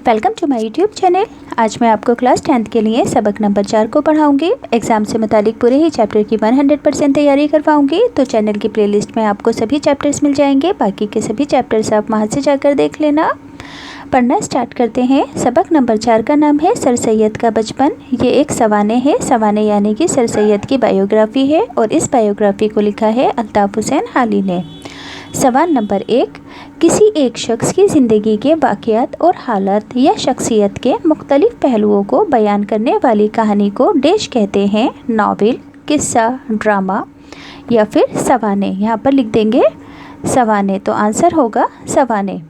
Welcome to my YouTube channel. आज मैं आपको क्लास 10th के लिए सबक नंबर 4 को पढ़ाऊंगी। एग्ज़ाम से मुतालिक पूरे ही चैप्टर की 100% तैयारी करवाऊंगी। तो चैनल की प्लेलिस्ट में आपको सभी चैप्टर्स मिल जाएंगे। बाकी के सभी चैप्टर्स आप वहां से जाकर देख लेना। पढ़ना स्टार्ट करते हैं। सबक नंबर 4 का नाम है सर सैयद का बचपन। ये एक सवाने है। सवाने यानी कि सर सैयद की बायोग्राफ़ी है और इस बायोग्राफ़ी को लिखा है अल्ताफ़ हुसैन हाली ने। सवाल नंबर 1, किसी एक शख्स की ज़िंदगी के वाक़यात और हालात या शख्सियत के मुख्तलिफ़ पहलुओं को बयान करने वाली कहानी को डैश कहते हैं। नावल, किस्सा, ड्रामा या फिर सवाने। यहाँ पर लिख देंगे सवाने, तो आंसर होगा सवाने।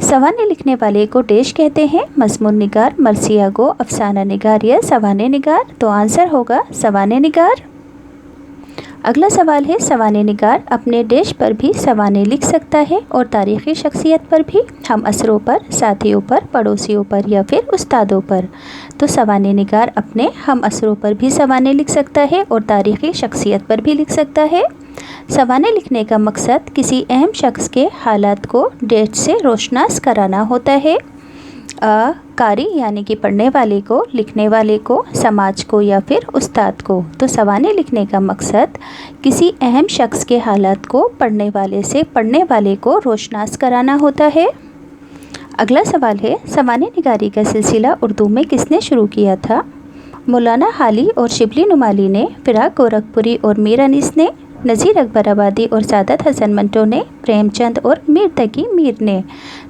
सवाने लिखने वाले को डैश कहते हैं। मज़मून निगार, मरसिया गो, अफसाना निगार या सवाने निगार, तो आंसर होगा सवाने निगार। अगला सवाल है, सवाने निगार अपने डैश पर भी सवाने लिख सकता है और तारीख़ी शख्सियत पर भी, हम असरों पर, साथियों पर, पड़ोसियों पर या फिर उस्तादों पर। तो सवाने निगार अपने हम असरों पर भी सवाने लिख सकता है और तारीख़ी शख्सियत पर भी लिख सकता है। सवाने लिखने का मकसद किसी अहम शख्स के हालात को डैश से रोशनास कराना होता है। कारी यानी कि पढ़ने वाले को, लिखने वाले को, समाज को या फिर उस्ताद को। तो सवाने लिखने का मकसद किसी अहम शख्स के हालात को पढ़ने वाले से पढ़ने वाले को रोशनास कराना होता है। अगला सवाल है, सवाने निगारी का सिलसिला उर्दू में किसने शुरू किया था? मौलाना हाली और शिबली नुमाली ने, फिराक गोरखपुरी और मीर अनीस ने, नज़ीर अकबर आबादी और सादत हसन मंटो ने, प्रेमचंद और मीर तकी मीर ने।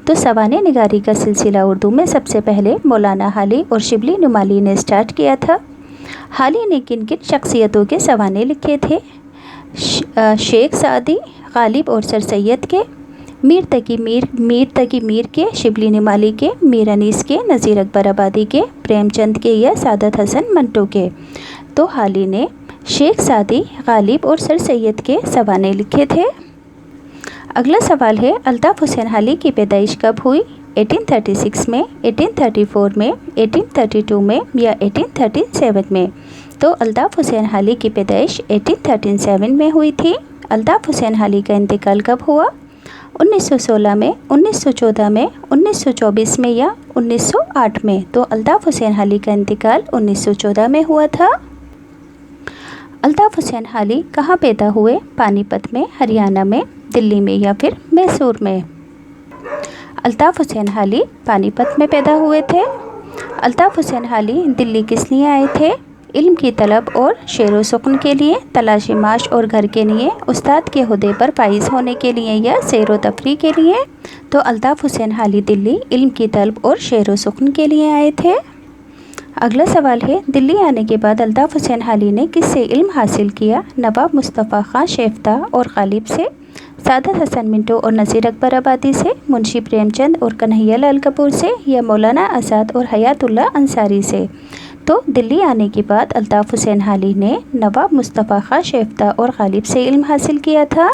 तो सवाने निगारी का सिलसिला उर्दू में सबसे पहले मौलाना हाली और शिबली नुमाली ने स्टार्ट किया था। हाली ने किन किन शख्सियतों के सवाने लिखे थे? शेख सादी, गालिब और सर सैयद के, मीर तकी मीर के, शिबली नुमाली के, मीर अनीस के, नज़ीर अकबर आबादी के, प्रेमचंद के या सादत हसन मंटो के। तो हाली ने शेख सादी, गालिब और सर सैयद के सवाने लिखे थे। अगला सवाल है, अल्ताफ़ हुसैन हाली की पैदाइश कब हुई? 1836 में, 1834 में, 1832 में या 1837 में? तो अल्ताफ़ हुसैन हाली की पैदाइश 1837 में हुई थी। अल्ताफ़ हुसैन हाली का इंतकाल कब हुआ? 1916 में, 1914 में, 1924 में या 1908 में? तो अल्ताफ़ हुसैन हाली का इंतकाल 1914 में हुआ था। अल्ताफ़ हुसैन हाली कहाँ पैदा हुए? पानीपत में, हरियाणा में, दिल्ली में या फिर मैसूर में? अल्ताफ़ हुसैन हाली पानीपत में पैदा हुए थे। अल्ताफ़ हुसैन हाली दिल्ली किस लिए आए थे? इल्म की तलब और शेर सुकन के लिए, तलाशी माश और घर के लिए, उस्ताद के हुदे पर फाइज होने के लिए या सैर व तफरी के लिए? तो अल्ताफ़ हुसैन हाली दिल्ली इल्म की तलब और शेर सुकन के लिए आए थे। अगला सवाल है, दिल्ली आने के बाद अल्ताफ़ हुसैन हाली ने किससे इल्म हासिल किया? नवाब मुस्तफ़ा ख़ान शेफ्ता और गालिब से, सादत हसन मिंटो और नज़ीर अकबर आबादी से, मुंशी प्रेमचंद और कन्हैया लाल कपूर से या मौलाना आज़ाद और हयातुल्लाह अंसारी से? तो दिल्ली आने के बाद अल्ताफ़ हुसैन हाली ने नवाब मुस्तफ़ा ख़ान शेफ्ता और गालिब से इल्म हासिल किया था।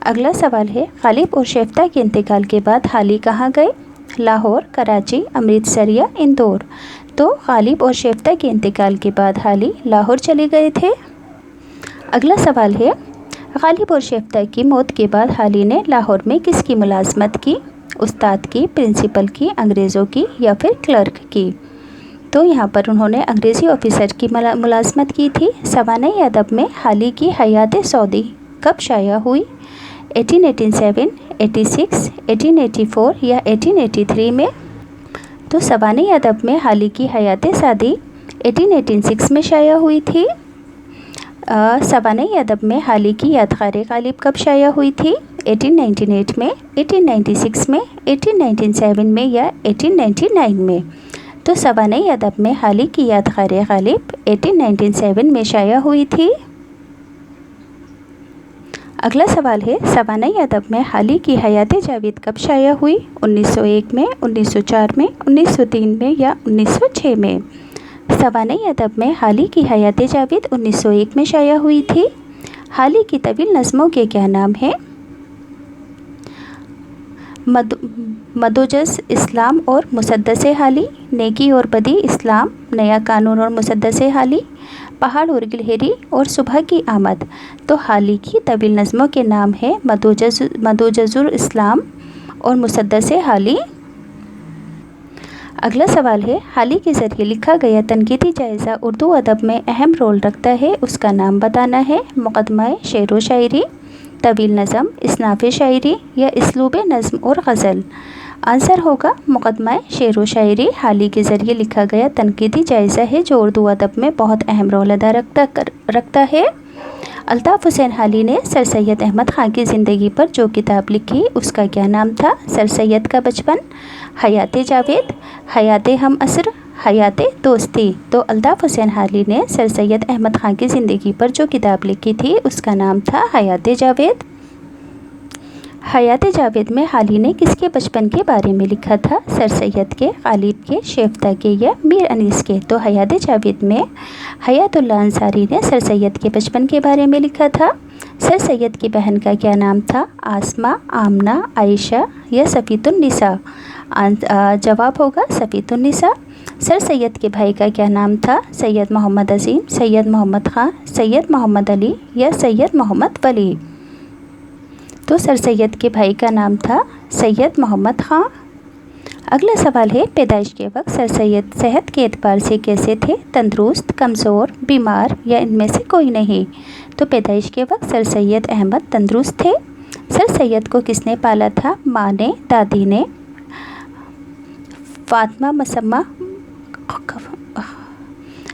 अगला सवाल है, गालिब और शेफ्ता के इंतकाल के बाद हाली कहाँ गए? लाहौर, कराची, अमृतसर या इंदौर? तो गालिब और शेफ्ता के इंतकाल के बाद हाली लाहौर चले गए थे। अगला सवाल है, गालिब और शेफ्ता की मौत के बाद हाली ने लाहौर में किसकी मुलाजमत की? उस्ताद की, प्रिंसिपल की, अंग्रेज़ों की या फिर क्लर्क की? तो यहाँ पर उन्होंने अंग्रेज़ी ऑफिसर की मुलाजमत की थी। सवाने अदब में हाली की हयात सऊदी कब शाया हुई? 1887, 86, 1884 या 1883 में? तो सवाने अदब में हाली की हयात सादी 1886 में शाया हुई थी। सवाने अदब में हाली की यादगार गालिब कब शाया हुई थी? 1898 में, 1896 में, 1897 में या 1899 में? तो सवाने अदब में हाली की यादगार गालिब 1897 में शाया हुई थी। अगला सवाल है, सवाने अदब में हाली की हयात जावेद कब शाया हुई? 1901 में, 1904 में, 1903 में या 1906 में? सवाने अदब में हाली की हयात जावेद 1901 में शाया हुई थी। हाली की तवील नज़मों के क्या नाम हैं? मदोजस इस्लाम और मुसद्दस हाली, नेकी और बदी इस्लाम, नया कानून और मुसद्दस हाली, पहाड़ और गिलहरी और सुबह की आमद। तो हाली की तवील नज़मों के नाम है मदोजजुर इस्लाम और मुसद्दस हाली। अगला सवाल है, हाल ही के ज़रिए लिखा गया तनकीदी जायज़ा उर्दू अदब में अहम रोल रखता है, उसका नाम बताना है। मुक़दमा शेर व शायरी, तवील नज़म, इसनाफ़ शायरी या इसलूब नज़म और गज़ल। आंसर होगा मुक़दमा शेर व शायरी हाल ही के ज़रिए लिखा गया तनकीदी जायज़ा है जो उर्दू अदब में बहुत अहम रोल अदा रखता है। अल्ताफ़ हुसैन हाली ने सर सैयद अहमद ख़ान की ज़िंदगी पर जो किताब लिखी उसका क्या नाम था? सर सैयद का बचपन, हयात जावेद, हयात हम असर, हयात दोस्ती। तो अल्ताफ़ हुसैन हाली ने सर सैयद अहमद ख़ान की ज़िंदगी पर जो किताब लिखी थी उसका नाम था हयात जावेद। हयात जावेद में हाली ने किसके बचपन के बारे में लिखा था? सर सैयद के, गालिब के, शेफ्ता के या मीर अनीस के। तो हयात जावेद में हयातुल्लाह अंसारी ने सर सैयद के बचपन के बारे में लिखा था। सर सैयद की बहन का क्या नाम था? आसमा, आमना, आयशा या सफ़ीतुन्निसा। जवाब होगा सफ़ीतुन्निसा। सर सैयद के भाई का क्या नाम था? सैयद मोहम्मद अज़ीम, सैयद मोहम्मद ख़ान, सैयद मोहम्मद अली या सैयद मोहम्मद वली। तो सर सैयद के भाई का नाम था सैयद मोहम्मद ख़ान। अगला सवाल है, पैदाइश के वक्त सर सैयद सेहत के एतबार से कैसे थे? तंदुरुस्त, कमज़ोर, बीमार या इनमें से कोई नहीं। तो पैदाइश के वक्त सर सैयद अहमद तंदुरुस्त थे। सर सैयद को किसने पाला था? माँ ने, दादी ने, फ़ातिमा मसम्मा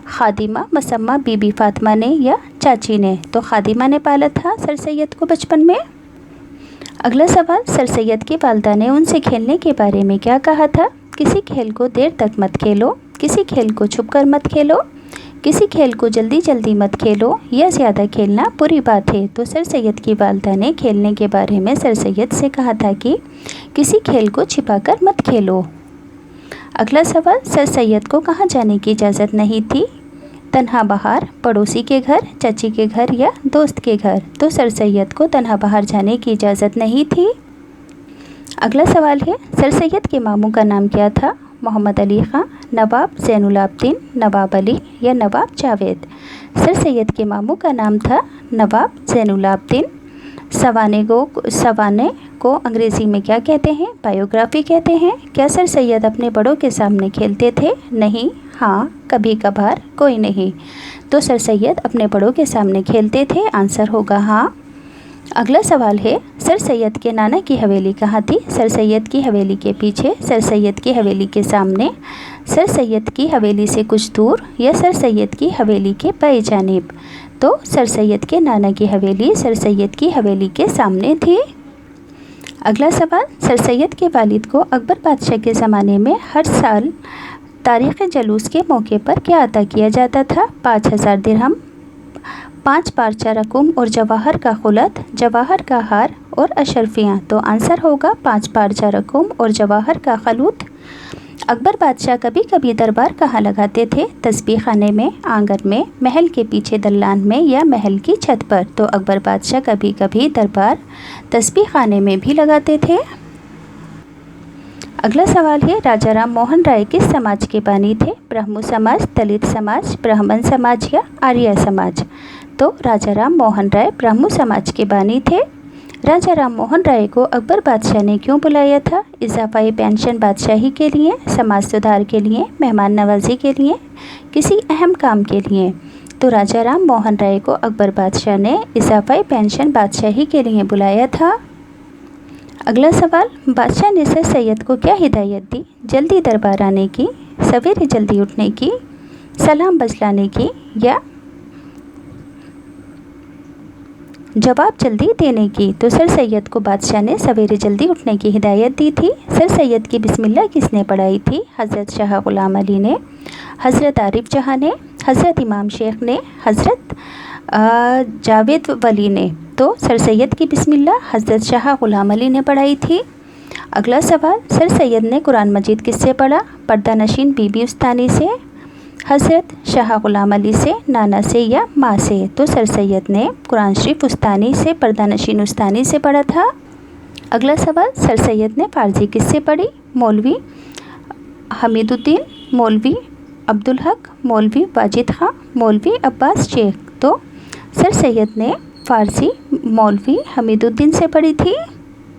खादिमा मसम्मा बीबी फ़ातिमा ने या चाची ने। तो खादिमा ने पाला था सर सैयद को बचपन में। अगला सवाल, सर सैयद की वालिदा ने उनसे खेलने के बारे में क्या कहा था? किसी खेल को देर तक मत खेलो, किसी खेल को छुपकर मत खेलो, किसी खेल को जल्दी जल्दी मत खेलो या ज़्यादा खेलना बुरी बात है। तो सर सैयद की वालिदा ने खेलने के बारे में सर सैयद से कहा था कि किसी खेल को छिपाकर मत खेलो। अगला सवाल, सर सैयद को कहाँ जाने की इजाज़त नहीं थी? तन्हा बाहर, पड़ोसी के घर, चाची के घर या दोस्त के घर। तो सर सैयद को तन्हा बाहर जाने की इजाज़त नहीं थी। अगला सवाल है, सर सैयद के मामू का नाम क्या था? मोहम्मद अली ख़ान, नवाब ज़ैनुल आबदीन, नवाब अली या नवाब जावेद। सर सैयद के मामू का नाम था नवाब ज़ैनुल आबदीन। सवाने को अंग्रेज़ी में क्या कहते हैं? बायोग्राफी कहते हैं। क्या सर सैयद अपने बड़ों के सामने खेलते थे? नहीं, हाँ, कभी कभार, कोई नहीं। तो सर सैयद अपने बड़ों के सामने खेलते थे। आंसर होगा हाँ। अगला सवाल है, सर सैयद के नाना की हवेली कहाँ थी? सर सैयद की हवेली के पीछे, सर सैयद की हवेली के सामने, सर सैयद की हवेली से कुछ दूर या सर सैयद की हवेली के बाएं जानिब। तो सर सैयद के नाना की हवेली सर सैयद की हवेली के सामने थी। अगला सवाल, सर सैयद के वालिद को अकबर बादशाह के ज़माने में हर साल तारीख़ जलूस के मौके पर क्या अता किया जाता था? 5000 दिरहम, 5 पारचा रकूम और जवाहर का खुलत, जवाहर का हार और अशरफियाँ। तो आंसर होगा 5 पारचा रकूम और जवाहर का खलूत। अकबर बादशाह कभी कभी दरबार कहाँ लगाते थे? तस्बीह खाने में, आंगन में, महल के पीछे दल्लान में या महल की छत पर। तो अकबर बादशाह कभी कभी दरबार तस्बीह खाने में भी लगाते थे। अगला सवाल है, राजा राम मोहन राय किस समाज के बानी थे? ब्राह्मो समाज, दलित समाज, ब्राह्मण समाज या आर्य समाज। तो राजा राम मोहन राय ब्राह्मो समाज के बानी थे। राजा राम मोहन राय को अकबर बादशाह ने क्यों बुलाया था? इजाफाई पेंशन बादशाही के लिए, समाज सुधार के लिए, मेहमान नवाजी के लिए, किसी अहम काम के लिए। तो राजा राम मोहन राय को अकबर बादशाह ने इजाफाई पेंशन बादशाही के लिए बुलाया था। अगला सवाल, बादशाह ने सर सैयद को क्या हिदायत दी? जल्दी दरबार आने की, सवेरे जल्दी उठने की, सलाम बजलाने की या जवाब जल्दी देने की। तो सर सैयद को बादशाह ने सवेरे जल्दी उठने की हिदायत दी थी। सर सैयद की बिस्मिल्लाह किसने पढ़ाई थी? हज़रत शाह ग़ुलाम अली ने, हज़रत आरिफ जहाँ ने, हज़रत इमाम शेख ने, हज़रत जावेद वली ने। तो सर सैयद की बिस्मिल्लाह हज़रत शाह ग़ुलाम अली ने पढ़ाई थी। अगला सवाल, सर सैयद ने कुरान मजीद किससे पढ़ा? पर्दा नशीन बीबी उस्तानी से, हज़रत शाह ग़ुलाम अली से, नाना से या माँ से। तो सर सैयद ने कुरान शरीफ उस्तानी से, पर्दा नशीन उस्तानी से पढ़ा था। अगला सवाल, सर सैयद ने फ़ारसी किससे पढ़ी? मौलवी हमीदुद्दीन, मौलवी अब्दुल हक, मौलवी वाजिद ख़ान, मौलवी अब्बास शेख। तो सर सैयद ने फ़ारसी मौलवी हमीदुद्दीन से पढ़ी थी।